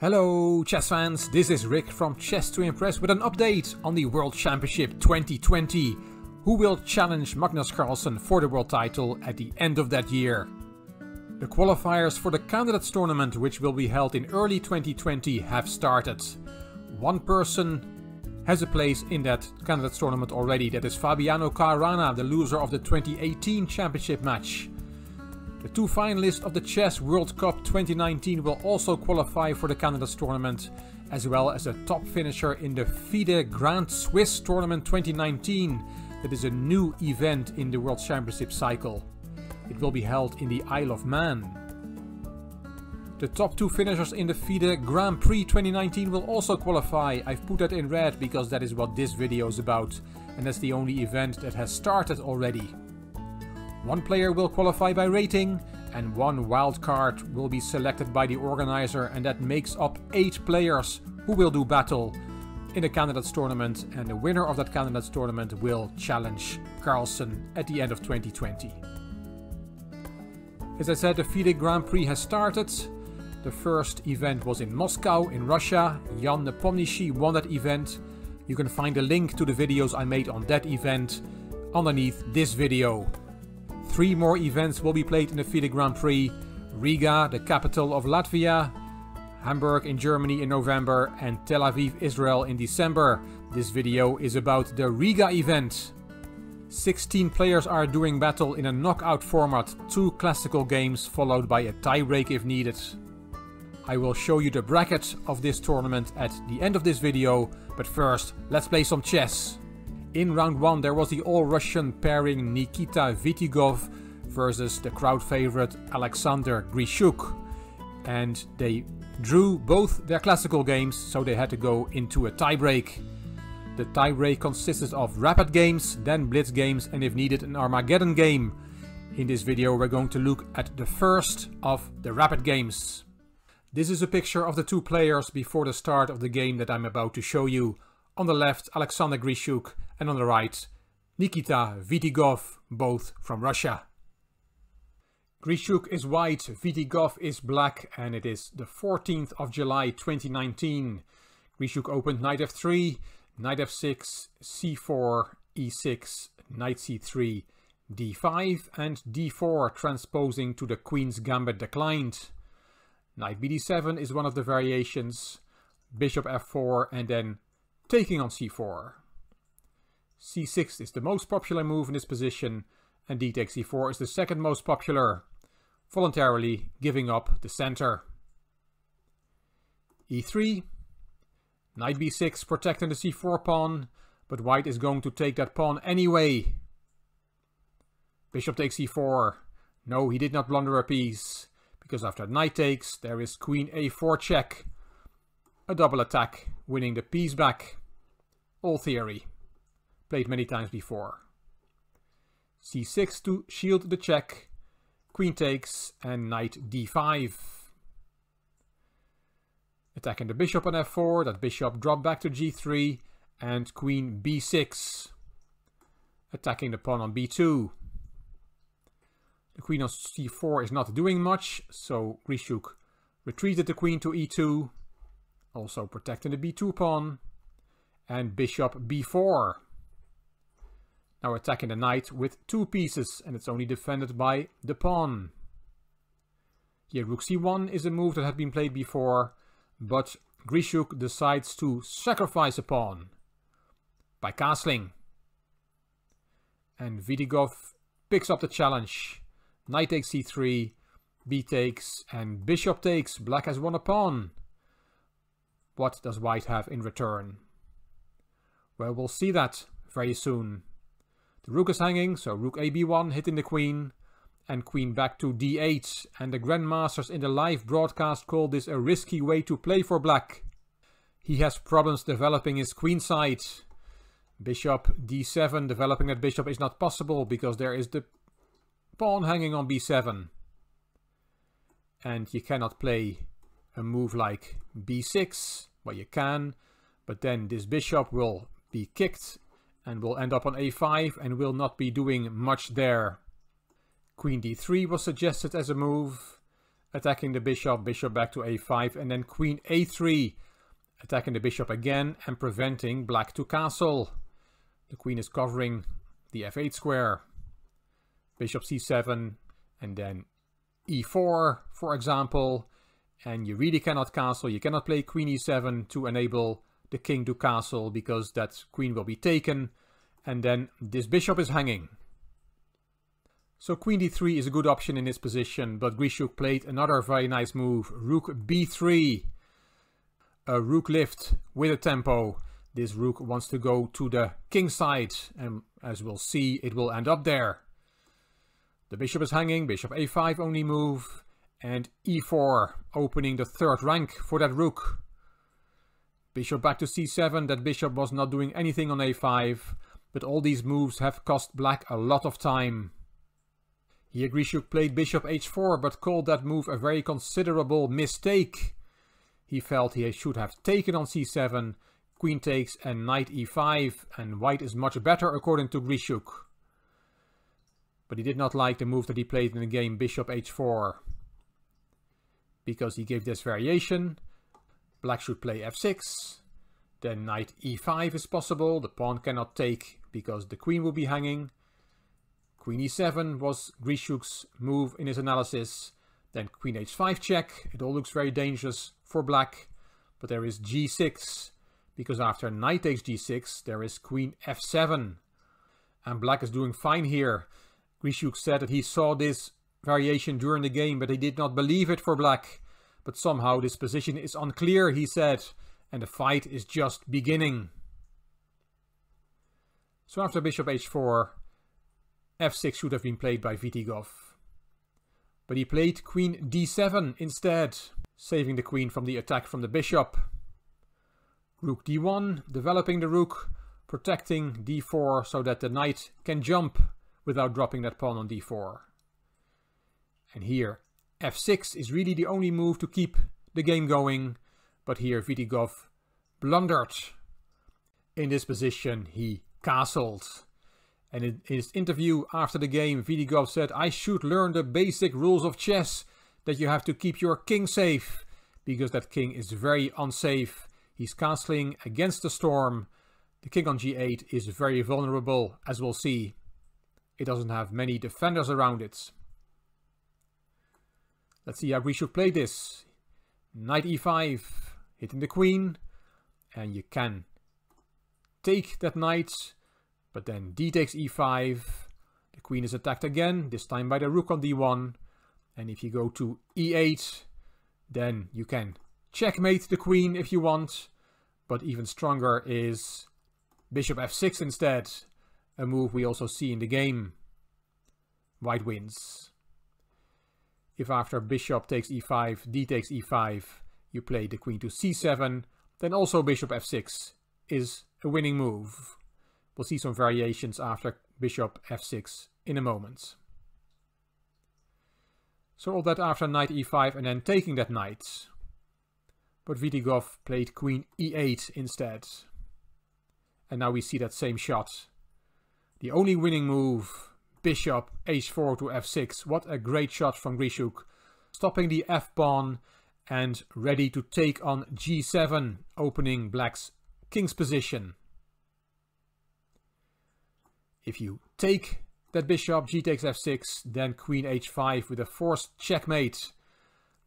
Hello chess fans, this is Rick from Chess to Impress with an update on the World Championship 2020, who will challenge Magnus Carlsen for the world title at the end of that year. The qualifiers for the Candidates Tournament, which will be held in early 2020, have started. One person has a place in that Candidates Tournament already, that is Fabiano Caruana, the loser of the 2018 championship match. The two finalists of the Chess World Cup 2019 will also qualify for the Candidates Tournament, as well as a top finisher in the FIDE Grand Swiss Tournament 2019, that is a new event in the World Championship cycle. It will be held in the Isle of Man. The top two finishers in the FIDE Grand Prix 2019 will also qualify. I've put that in red because that is what this video is about, and that's the only event that has started already. One player will qualify by rating, and one wildcard will be selected by the organizer, and that makes up 8 players who will do battle in the Candidates Tournament, and the winner of that Candidates Tournament will challenge Carlsen at the end of 2020. As I said, the FIDE Grand Prix has started. The first event was in Moscow in Russia. Jan Nepomniachtchi won that event. You can find a link to the videos I made on that event underneath this video. 3 more events will be played in the FIDE Grand Prix: Riga, the capital of Latvia, Hamburg in Germany in November, and Tel Aviv, Israel in December. This video is about the Riga event. 16 players are doing battle in a knockout format, 2 classical games followed by a tiebreak if needed. I will show you the bracket of this tournament at the end of this video, but first let's play some chess. In round 1 there was the all-Russian pairing Nikita Vitigov versus the crowd favorite Alexander Grishuk, and they drew both their classical games, so they had to go into a tiebreak. The tiebreak consisted of rapid games, then blitz games, and if needed an Armageddon game. In this video we're going to look at the first of the rapid games. This is a picture of the 2 players before the start of the game that I'm about to show you. On the left, Alexander Grishuk, and on the right, Nikita Vitigov, both from Russia. Grishuk is white, Vitigov is black, and it is the 14th of July 2019. Grishuk opened knight f3, knight f6, c4, e6, knight c3, d5, and d4, transposing to the queen's gambit declined. Knight bd7 is one of the variations, bishop f4, and then taking on c4. c6 is the most popular move in this position, and d takes c4 is the second most popular, voluntarily giving up the center. e3, knight b6 protecting the c4 pawn, but white is going to take that pawn anyway. Bishop takes c4. No, he did not blunder a piece, because after knight takes there is queen a4 check. A double attack, winning the piece back. All theory. Played many times before. c6 to shield the check. Queen takes and knight d5. Attacking the bishop on f4. That bishop dropped back to g3. And queen b6. Attacking the pawn on b2. The queen on c4 is not doing much, so Grishuk retreated the queen to e2. Also protecting the b2 pawn. And bishop b4. Now attacking the knight with 2 pieces, and it's only defended by the pawn. Here rook c1 is a move that had been played before, but Grishuk decides to sacrifice a pawn by castling. And Vitigov picks up the challenge. Knight takes c3, b takes, and bishop takes. Black has won a pawn. What does white have in return? Well, we'll see that very soon. The rook is hanging, so rook ab1 hitting the queen, and queen back to d8. And the grandmasters in the live broadcast call this a risky way to play for black. He has problems developing his queen side. Bishop d7, developing that bishop is not possible because there is the pawn hanging on b7. And you cannot play a move like b6. Well, you can, but then this bishop will be kicked and will end up on a5 and will not be doing much there. Queen d3 was suggested as a move, attacking the bishop, bishop back to a5, and then queen a3, attacking the bishop again and preventing black to castle. The queen is covering the f8 square. Bishop c7, and then e4, for example. And you really cannot castle. You cannot play queen e7 to enable the king to castle, because that queen will be taken. And then this bishop is hanging. So queen d3 is a good option in this position, but Grzesiuk played another very nice move. Rook b3. A rook lift with a tempo. This rook wants to go to the king side, and as we'll see, it will end up there. The bishop is hanging, bishop a5 only move, and e4, opening the third rank for that rook. Bishop back to c7, that bishop was not doing anything on a5, but all these moves have cost black a lot of time. Here Grzesiuk played bishop h4, but called that move a very considerable mistake. He felt he should have taken on c7, queen takes and knight e5, and white is much better according to Grzesiuk. But he did not like the move that he played in the game, bishop h4. Because he gave this variation. Black should play f6. Then knight e5 is possible. The pawn cannot take because the queen will be hanging. Queen e7 was Grzesiuk's move in his analysis. Then queen h5 check. It all looks very dangerous for black. But there is g6. Because after knight takes g6, there is queen f7. And black is doing fine here. Grzesiuk said that he saw this variation during the game, but he did not believe it for black. But somehow this position is unclear, he said, and the fight is just beginning. So after bishop h4, f6 should have been played by Vitigov. But he played queen d7 instead, saving the queen from the attack from the bishop. Rook d1, developing the rook, protecting d4 so that the knight can jump without dropping that pawn on d4. And here f6 is really the only move to keep the game going, but here Vitigov blundered. In this position he castled. And in his interview after the game, Vitigov said, "I should learn the basic rules of chess, that you have to keep your king safe, because that king is very unsafe. He's castling against the storm. The king on g8 is very vulnerable, as we'll see. It doesn't have many defenders around it." Let's see how Grzesiuk played this. Knight e5, hitting the queen, and you can take that knight, but then d takes e5. The queen is attacked again, this time by the rook on d1. And if you go to e8, then you can checkmate the queen if you want. But even stronger is bishop f6 instead, a move we also see in the game. White wins. If after bishop takes e5, d takes e5, you play the queen to c7, then also bishop f6 is a winning move. We'll see some variations after bishop f6 in a moment. So all that after knight e5 and then taking that knight. But Vitigov played queen e8 instead. And now we see that same shot. The only winning move, bishop h4 to f6. What a great shot from Grzesiuk. Stopping the f-pawn and ready to take on g7, opening black's king's position. If you take that bishop, g takes f6, then queen h5 with a forced checkmate.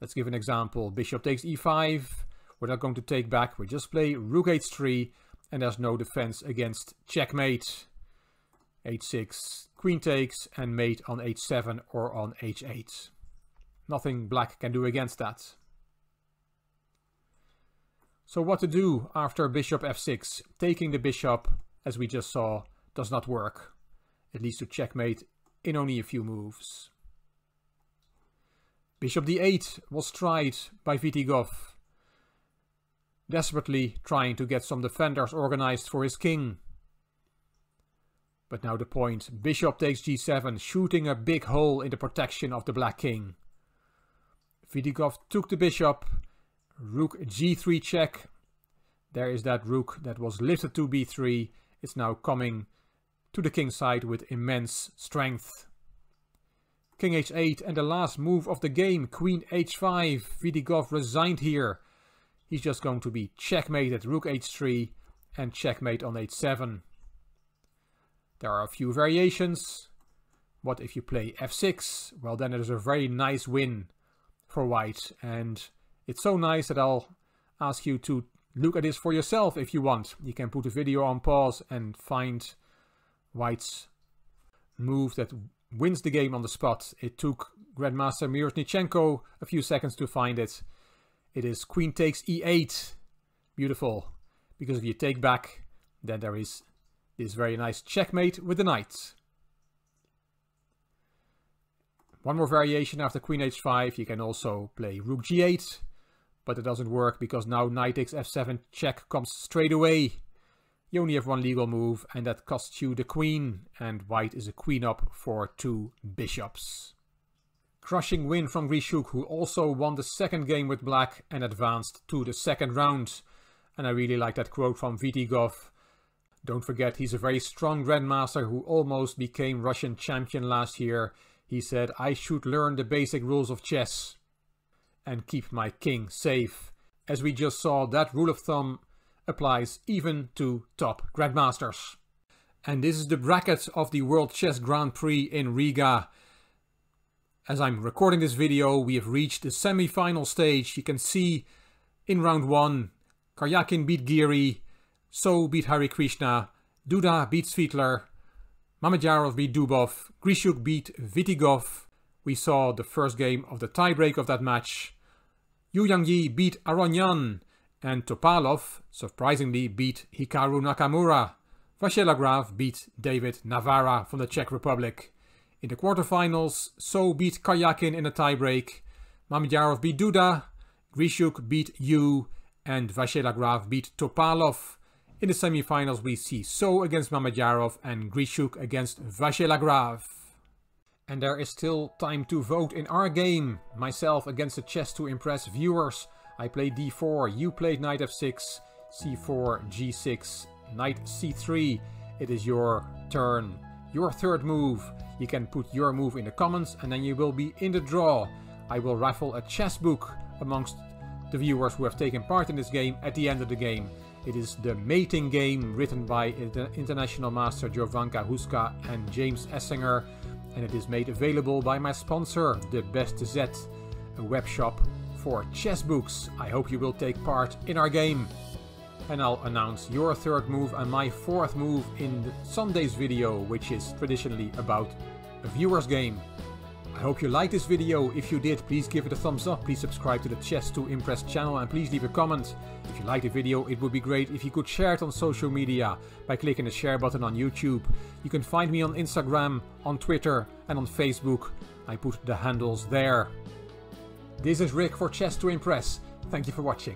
Let's give an example. Bishop takes e5. We're not going to take back. We just play rook h3, and there's no defense against checkmate. h6, queen takes, and mate on h7 or on h8. Nothing black can do against that. So what to do after bishop f6? Taking the bishop, as we just saw, does not work. It leads to checkmate in only a few moves. Bishop d8 was tried by Vitigov, desperately trying to get some defenders organized for his king. But now the point, bishop takes g7, shooting a big hole in the protection of the black king. Vitigov took the bishop, rook g3 check. There is that rook that was lifted to b3. It's now coming to the king's side with immense strength. King h8 and the last move of the game, Queen h5. Vitigov resigned here. He's just going to be checkmated, Rook h3 and checkmate on h7. There are a few variations. What if you play f6? Well, then there's a very nice win for white, and it's so nice that I'll ask you to look at this for yourself if you want. You can put the video on pause and find white's move that wins the game on the spot. It took Grandmaster Mirosnichenko a few seconds to find it. It is queen takes e8. Beautiful. Because if you take back, then there is this very nice checkmate with the knight. One more variation after queen h5. You can also play rook g8. But it doesn't work because now knight takes f7 check comes straight away. You only have one legal move and that costs you the queen. And white is a queen up for 2 bishops. Crushing win from Grishuk, who also won the second game with black and advanced to the second round. And I really like that quote from Vitigov. Don't forget, he's a very strong grandmaster who almost became Russian champion last year. He said, I should learn the basic rules of chess and keep my king safe. As we just saw, that rule of thumb applies even to top grandmasters. And this is the bracket of the World Chess Grand Prix in Riga. As I'm recording this video, we have reached the semi-final stage. You can see in round 1, Karyakin beat Giri, So beat Hare Krishna, Duda beat Svidler, Mamedyarov beat Dubov, Grishuk beat Vitigov. We saw the first game of the tiebreak of that match. Yu Yangyi beat Aronyan, and Topalov, surprisingly, beat Hikaru Nakamura. Vachier-Lagrave beat David Navarra from the Czech Republic. In the quarterfinals, So beat Karyakin in a tiebreak, Mamedyarov beat Duda, Grishuk beat Yu, and Vachier-Lagrave beat Topalov. In the semi-finals we see So against Mamedyarov and Grishuk against Vachier-Lagrave. And there is still time to vote in our game. Myself against the Chess to Impress viewers. I played d4, you played knight f6, c4, g6, knight c3. It is your turn, your third move. You can put your move in the comments and then you will be in the draw. I will raffle a chess book amongst the viewers who have taken part in this game at the end of the game. It is the mating game written by international master Jovanka Huska and James Essinger. And it is made available by my sponsor, The Beste Zet, a web shop for chess books. I hope you will take part in our game. And I'll announce your third move and my fourth move in Sunday's video, which is traditionally about a viewer's game. I hope you liked this video. If you did, please give it a thumbs up. Please subscribe to the Chess to Impress channel and please leave a comment. If you liked the video, it would be great if you could share it on social media by clicking the share button on YouTube. You can find me on Instagram, on Twitter and on Facebook. I put the handles there. This is Rick for Chess to Impress. Thank you for watching.